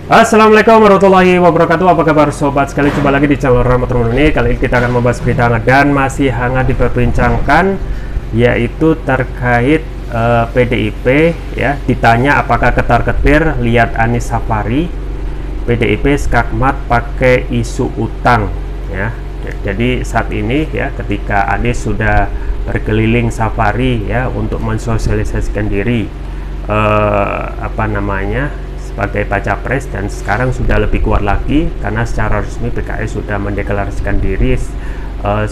Assalamualaikum warahmatullahi wabarakatuh. Apa kabar sobat sekali? Jumpa lagi di channel Rahmat ini. Kali ini kita akan membahas berita hangat dan masih hangat diperbincangkan, yaitu terkait PDIP ya. Ditanya apakah ketar-ketir lihat Anies Safari, PDIP skakmat pakai isu utang ya. Jadi saat ini ya, ketika Anies sudah berkeliling safari ya untuk mensosialisasikan diri sebagai baca pres, dan sekarang sudah lebih kuat lagi karena secara resmi PKS sudah mendeklarasikan diri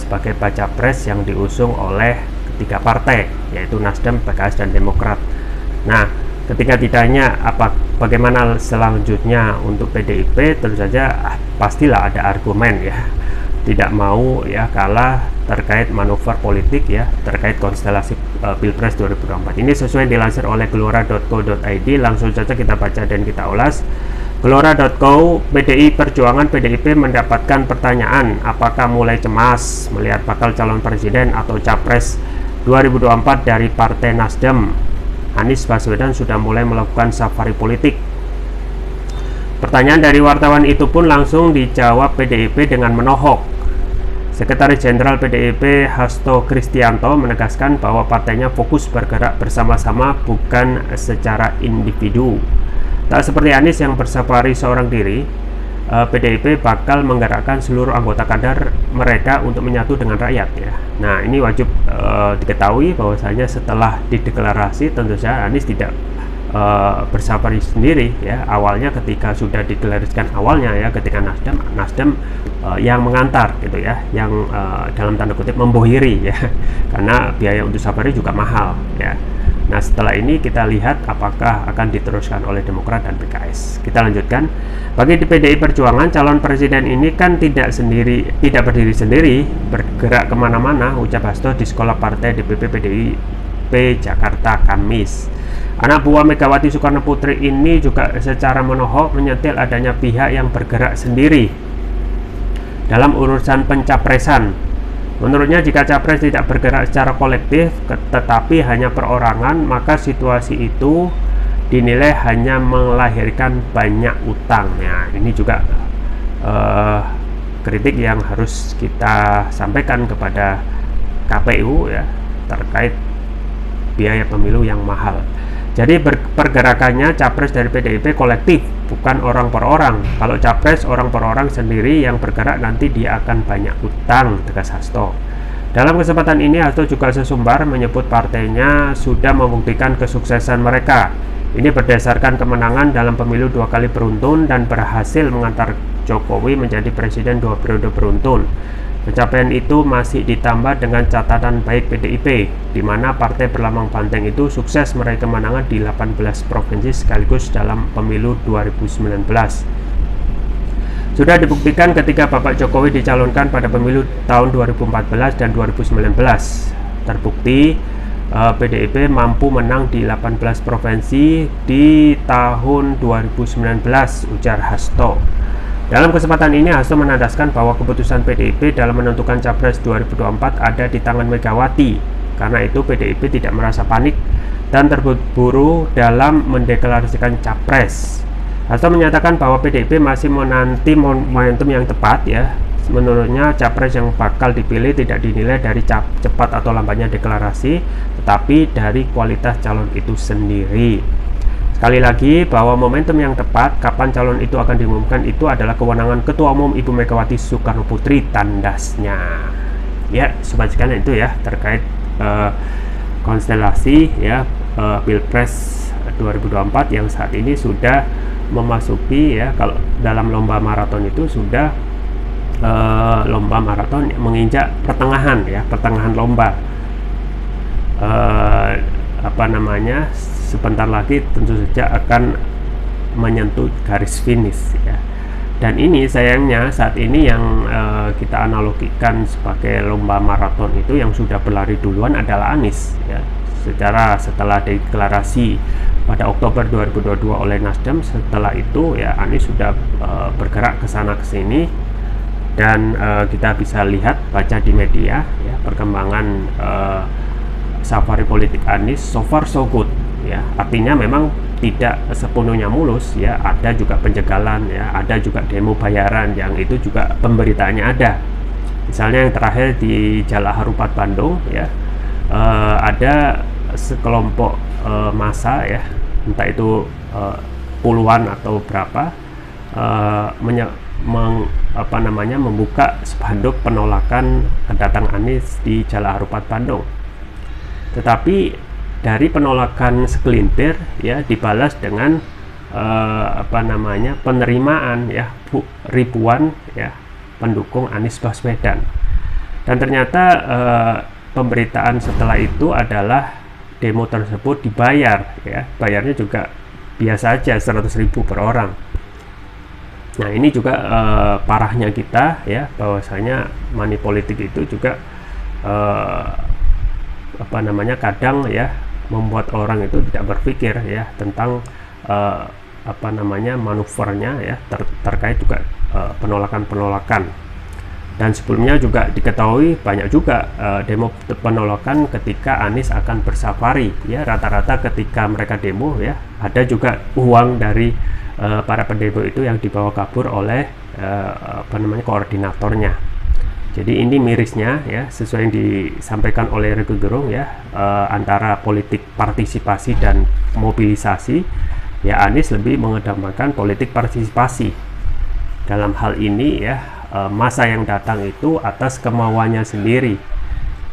sebagai baca pres yang diusung oleh ketiga partai, yaitu Nasdem, PKS, dan Demokrat. Nah, ketika ditanya bagaimana selanjutnya untuk PDIP, tentu saja pastilah ada argumen ya, tidak mau ya kalah terkait manuver politik ya, terkait konstelasi Pilpres 2024. Ini sesuai dilansir oleh gelora.co.id. Langsung saja kita baca dan kita ulas. Gelora.co, PDIP mendapatkan pertanyaan apakah mulai cemas melihat bakal calon presiden atau capres 2024 dari Partai Nasdem. Anies Baswedan sudah mulai melakukan safari politik. Pertanyaan dari wartawan itu pun langsung dijawab PDIP dengan menohok. Sekretaris Jenderal PDIP Hasto Kristianto menegaskan bahwa partainya fokus bergerak bersama-sama, bukan secara individu. Tak seperti Anies yang bersafari seorang diri, PDIP bakal menggerakkan seluruh anggota kader mereka untuk menyatu dengan rakyat ya. Nah, ini wajib diketahui bahwasanya setelah dideklarasi tentu saja Anies tidak bersafari sendiri ya. Awalnya ketika sudah dideklarasikan awalnya ya, ketika Nasdem yang mengantar gitu ya, yang dalam tanda kutip membohiri ya, karena biaya untuk safari juga mahal ya. Nah, setelah ini kita lihat apakah akan diteruskan oleh Demokrat dan PKS. Kita lanjutkan. Bagi di PDI Perjuangan, calon presiden ini kan tidak berdiri sendiri, bergerak kemana-mana, ucap Hasto di sekolah partai DPP PDIP Jakarta Kamis. Anak buah Megawati Soekarno Putri ini juga secara menohok menyentil adanya pihak yang bergerak sendiri dalam urusan pencapresan. Menurutnya, jika capres tidak bergerak secara kolektif tetapi hanya perorangan, maka situasi itu dinilai hanya melahirkan banyak utang. Nah, ini juga kritik yang harus kita sampaikan kepada KPU ya, terkait biaya pemilu yang mahal. Jadi pergerakannya capres dari PDIP kolektif, bukan orang per orang. Kalau capres orang per orang sendiri yang bergerak, nanti dia akan banyak utang, tegas Hasto. Dalam kesempatan ini, Hasto juga sesumbar menyebut partainya sudah membuktikan kesuksesan mereka. Ini berdasarkan kemenangan dalam pemilu 2 kali beruntun dan berhasil mengantar Jokowi menjadi presiden 2 periode beruntun. Pencapaian itu masih ditambah dengan catatan baik PDIP, di mana partai berlambang banteng itu sukses meraih kemenangan di 18 provinsi sekaligus dalam pemilu 2019. Sudah dibuktikan ketika Bapak Jokowi dicalonkan pada pemilu tahun 2014 dan 2019. Terbukti PDIP mampu menang di 18 provinsi di tahun 2019, ujar Hasto. Dalam kesempatan ini, Hasto menandaskan bahwa keputusan PDIP dalam menentukan capres 2024 ada di tangan Megawati. Karena itu, PDIP tidak merasa panik dan terburu-buru dalam mendeklarasikan capres. Hasto menyatakan bahwa PDIP masih menanti momentum yang tepat ya. Menurutnya, capres yang bakal dipilih tidak dinilai dari cepat atau lambatnya deklarasi, tetapi dari kualitas calon itu sendiri. Sekali lagi, bahwa momentum yang tepat kapan calon itu akan diumumkan itu adalah kewenangan Ketua Umum Ibu Megawati Soekarno Putri, tandasnya. Ya, sobat sekalian, itu ya terkait konstelasi ya Pilpres 2024 yang saat ini sudah memasuki ya, kalau dalam lomba maraton itu sudah lomba maraton menginjak pertengahan lomba. Sebentar lagi tentu saja akan menyentuh garis finish ya. Dan ini sayangnya saat ini yang kita analogikan sebagai lomba maraton itu yang sudah berlari duluan adalah Anies ya. Setelah deklarasi pada Oktober 2022 oleh Nasdem, setelah itu ya Anies sudah bergerak ke sana ke sini, dan kita bisa lihat, baca di media ya, perkembangan safari politik Anies so far so good ya. Artinya memang tidak sepenuhnya mulus ya, ada juga penjagalan ya, ada juga demo bayaran yang itu juga pemberitaannya ada. Misalnya yang terakhir di Jalan Harupat Bandung ya, ada sekelompok massa ya, entah itu puluhan atau berapa, membuka spanduk penolakan kedatangan Anies di Jalan Harupat Bandung. Tetapi dari penolakan segelintir ya dibalas dengan penerimaan ya ribuan ya pendukung Anies Baswedan. Dan ternyata pemberitaan setelah itu adalah demo tersebut dibayar ya, bayarnya juga biasa aja 100.000 per orang. Nah ini juga parahnya kita ya, bahwasanya money politik itu juga kadang ya membuat orang itu tidak berpikir ya tentang manuvernya ya terkait juga penolakan. Dan sebelumnya juga diketahui banyak juga demo penolakan ketika Anies akan bersafari ya, rata-rata ketika mereka demo ya ada juga uang dari para pendemo itu yang dibawa kabur oleh koordinatornya. Jadi ini mirisnya ya, sesuai yang disampaikan oleh Roky Gerung ya, antara politik partisipasi dan mobilisasi ya, Anies lebih mengedepankan politik partisipasi. Dalam hal ini ya, masa yang datang itu atas kemauannya sendiri,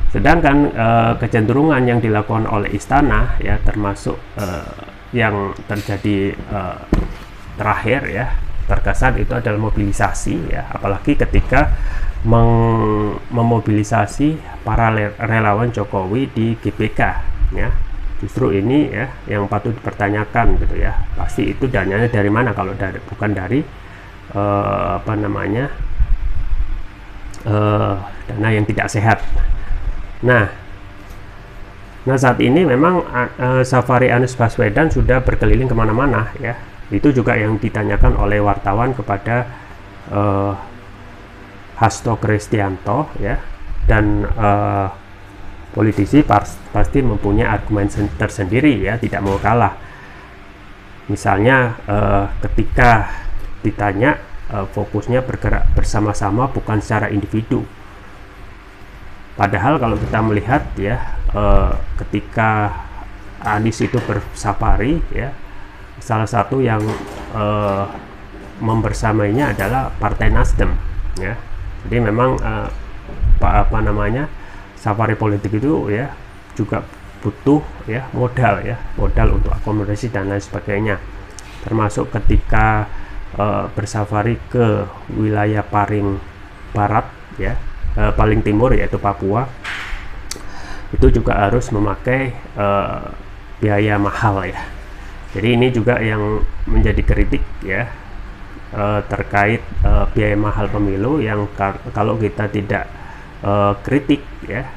sedangkan kecenderungan yang dilakukan oleh istana ya, termasuk yang terjadi terakhir ya, terkesan itu adalah mobilisasi ya, apalagi ketika memobilisasi para relawan Jokowi di GBK ya. Justru ini ya yang patut dipertanyakan gitu ya, pasti itu dananya dari mana kalau bukan dari dana yang tidak sehat. Nah saat ini memang safari Anies Baswedan sudah berkeliling kemana-mana ya. Itu juga yang ditanyakan oleh wartawan kepada Hasto Kristianto ya, dan politisi pasti mempunyai argumen tersendiri ya, tidak mau kalah. Misalnya ketika ditanya fokusnya bergerak bersama-sama bukan secara individu, padahal kalau kita melihat ya ketika Anies itu bersafari ya, salah satu yang membersamainya adalah Partai Nasdem ya. Jadi memang safari politik itu ya juga butuh ya modal untuk akomodasi dan lain sebagainya, termasuk ketika bersafari ke wilayah paling barat ya, paling timur yaitu Papua, itu juga harus memakai biaya mahal ya. Jadi ini juga yang menjadi kritik ya, terkait biaya mahal pemilu yang kalau kita tidak kritik ya,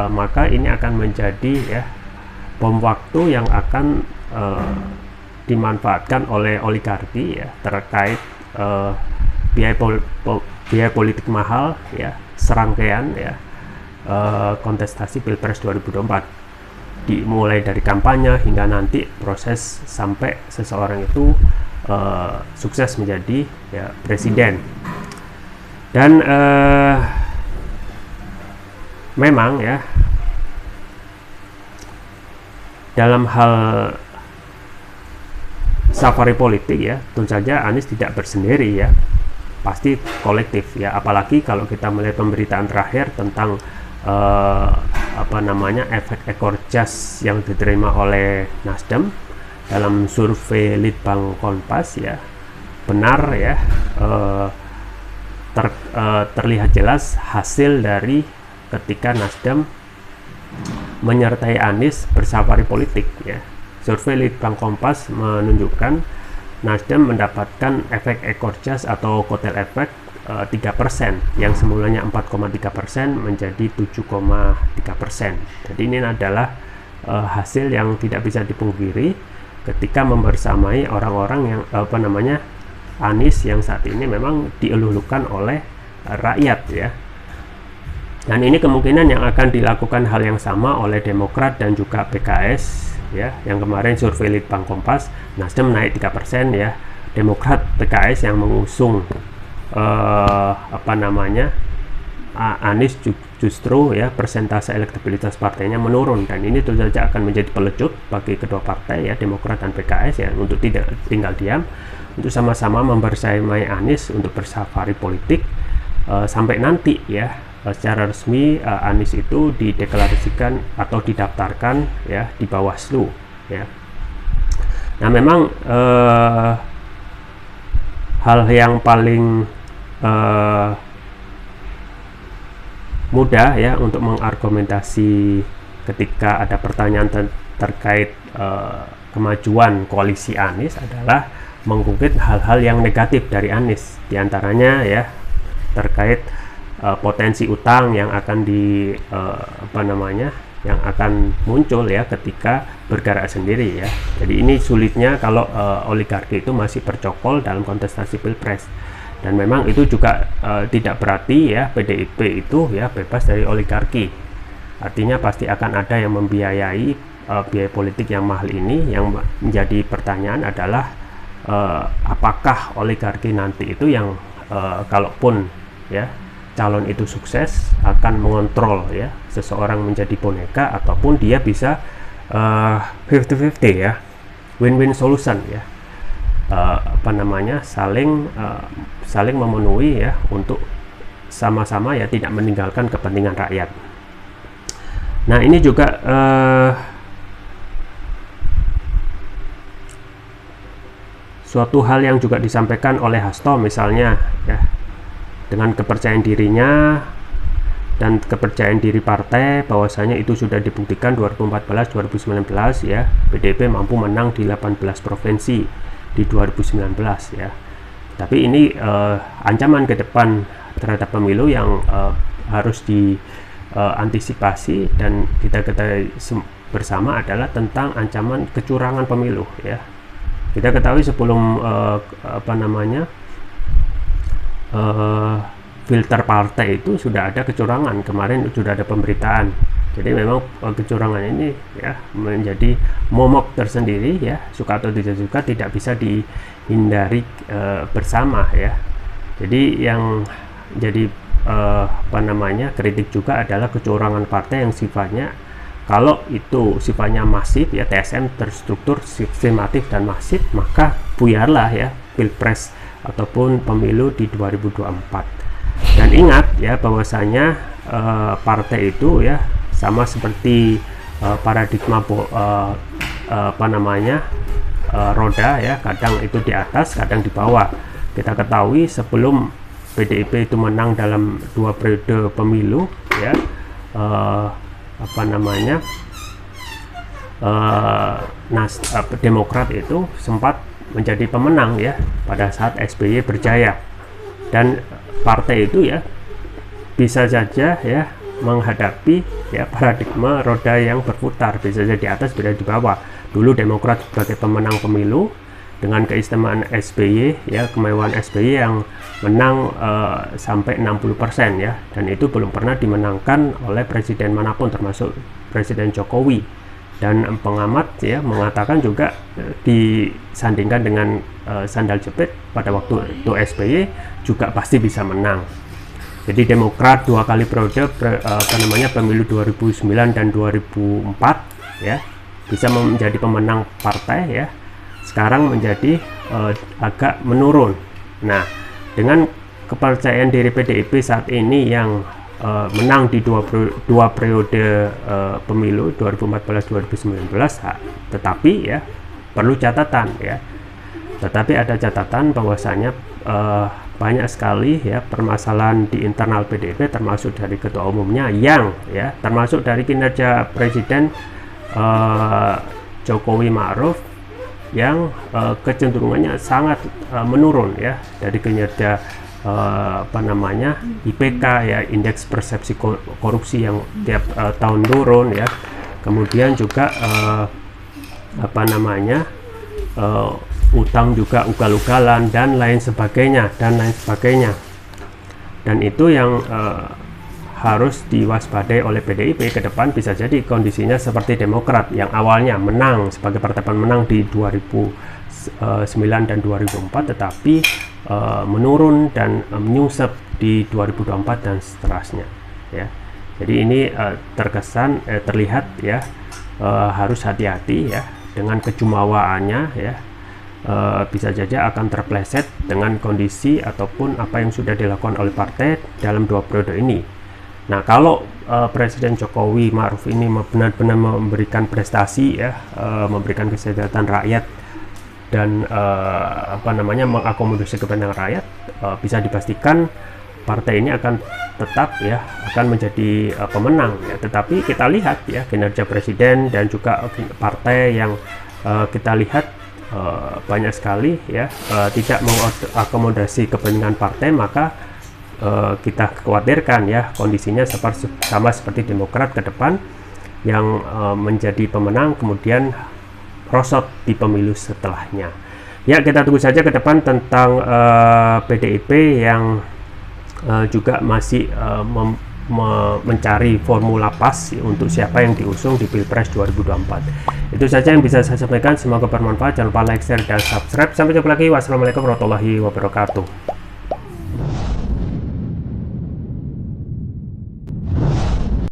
maka ini akan menjadi ya bom waktu yang akan dimanfaatkan oleh oligarki ya, terkait biaya politik mahal ya, serangkaian ya kontestasi Pilpres 2024, dimulai dari kampanye hingga nanti proses sampai seseorang itu sukses menjadi ya presiden. Dan memang ya dalam hal safari politik ya, tentu saja Anies tidak bersendiri ya, pasti kolektif ya, apalagi kalau kita melihat pemberitaan terakhir tentang efek ekor jas yang diterima oleh Nasdem dalam survei Litbang Kompas ya, benar ya, terlihat jelas hasil dari ketika Nasdem menyertai Anies bersafari politik ya. Survei Litbang Kompas menunjukkan Nasdem mendapatkan efek ekor jas atau kotel efek 3%, yang semulanya 4,3% menjadi 7,3%. Jadi ini adalah hasil yang tidak bisa dipungkiri ketika membersamai orang-orang yang Anies yang saat ini memang dielulukan oleh rakyat ya. Dan ini kemungkinan yang akan dilakukan hal yang sama oleh Demokrat dan juga PKS ya, yang kemarin survei Litbang Kompas, Nasdem naik 3% ya, Demokrat PKS yang mengusung Anies justru ya persentase elektabilitas partainya menurun, dan ini tentu saja akan menjadi pelecut bagi kedua partai ya, Demokrat dan PKS ya, untuk tidak tinggal diam, untuk sama-sama membersamai Anies untuk bersafari politik sampai nanti ya secara resmi Anies itu dideklarasikan atau didaftarkan ya di Bawaslu ya. Nah, memang hal yang paling mudah ya untuk mengargumentasi ketika ada pertanyaan terkait kemajuan koalisi Anies adalah mengungkit hal-hal yang negatif dari Anies, diantaranya ya terkait potensi utang yang akan yang akan muncul ya ketika bergerak sendiri ya. Jadi ini sulitnya kalau oligarki itu masih bercokol dalam kontestasi pilpres. Dan memang itu juga tidak berarti ya PDIP itu ya bebas dari oligarki. Artinya pasti akan ada yang membiayai biaya politik yang mahal ini. Yang menjadi pertanyaan adalah apakah oligarki nanti itu yang kalaupun ya calon itu sukses akan mengontrol ya seseorang menjadi boneka, ataupun dia bisa 50-50 ya, win-win solution ya, saling memenuhi ya untuk sama-sama ya tidak meninggalkan kepentingan rakyat. Nah, ini juga suatu hal yang juga disampaikan oleh Hasto misalnya ya, dengan kepercayaan dirinya dan kepercayaan diri partai bahwasanya itu sudah dibuktikan 2014-2019 ya, PDIP mampu menang di 18 provinsi di 2019 ya. Tapi ini ancaman ke depan terhadap pemilu yang harus diantisipasi dan kita ketahui bersama adalah tentang ancaman kecurangan pemilu ya. Kita ketahui sebelum filter partai itu sudah ada kecurangan, kemarin sudah ada pemberitaan. Jadi memang kecurangan ini ya menjadi momok tersendiri ya, suka atau tidak suka tidak bisa dihindari bersama ya. Jadi yang jadi kritik juga adalah kecurangan partai yang sifatnya, kalau itu sifatnya masif ya, TSM terstruktur, sistematif dan masif, maka buyarlah ya pilpres ataupun pemilu di 2024. Dan ingat ya bahwasanya partai itu ya sama seperti paradigma roda ya, kadang itu di atas, kadang di bawah. Kita ketahui sebelum PDIP itu menang dalam 2 periode pemilu ya, Demokrat itu sempat menjadi pemenang ya pada saat SBY berjaya, dan partai itu ya bisa saja ya menghadapi ya paradigma roda yang berputar, bisa saja di atas, bisa di bawah. Dulu Demokrat sebagai pemenang pemilu dengan keistimewaan SBY ya, kemewahan SBY yang menang sampai 60% ya, dan itu belum pernah dimenangkan oleh presiden manapun termasuk Presiden Jokowi. Dan pengamat ya mengatakan juga disandingkan dengan sandal jepit pada waktu itu SBY juga pasti bisa menang. Jadi Demokrat 2 kali periode pemilu 2009 dan 2004 ya bisa menjadi pemenang partai ya, sekarang menjadi agak menurun. Nah, dengan kepercayaan diri PDIP saat ini yang menang di dua periode pemilu 2014-2019, tetapi ya perlu catatan ya, tetapi ada catatan bahwasanya banyak sekali ya permasalahan di internal PDIP, termasuk dari ketua umumnya yang ya, termasuk dari kinerja Presiden Jokowi Ma'ruf yang kecenderungannya sangat menurun ya, dari kinerja IPK ya, indeks persepsi korupsi yang tiap tahun turun ya, kemudian juga utang juga ugal-ugalan dan lain sebagainya, dan itu yang harus diwaspadai oleh PDIP ke depan. Bisa jadi kondisinya seperti Demokrat yang awalnya menang sebagai partai pemenang di 2009 dan 2004, tetapi menurun dan menyungsep di 2024 dan seterusnya ya. Jadi ini terlihat ya, harus hati-hati ya dengan kejumawaannya ya. Bisa saja akan terpleset dengan kondisi ataupun apa yang sudah dilakukan oleh partai dalam 2 periode ini. Nah, kalau Presiden Jokowi Ma'ruf ini benar-benar memberikan prestasi ya, memberikan kesejahteraan rakyat dan mengakomodasi kepentingan rakyat, bisa dipastikan partai ini akan tetap ya akan menjadi pemenang ya. Tetapi kita lihat ya kinerja presiden dan juga partai yang kita lihat banyak sekali ya tidak mengakomodasi kepentingan partai, maka kita khawatirkan ya kondisinya sama seperti Demokrat ke depan yang menjadi pemenang kemudian rosot di pemilu setelahnya. Ya, kita tunggu saja ke depan tentang PDIP yang juga masih mencari formula pas untuk siapa yang diusung di Pilpres 2024. Itu saja yang bisa saya sampaikan, semoga bermanfaat. Jangan lupa like, share, dan subscribe. Sampai jumpa lagi. Wassalamualaikum warahmatullahi wabarakatuh.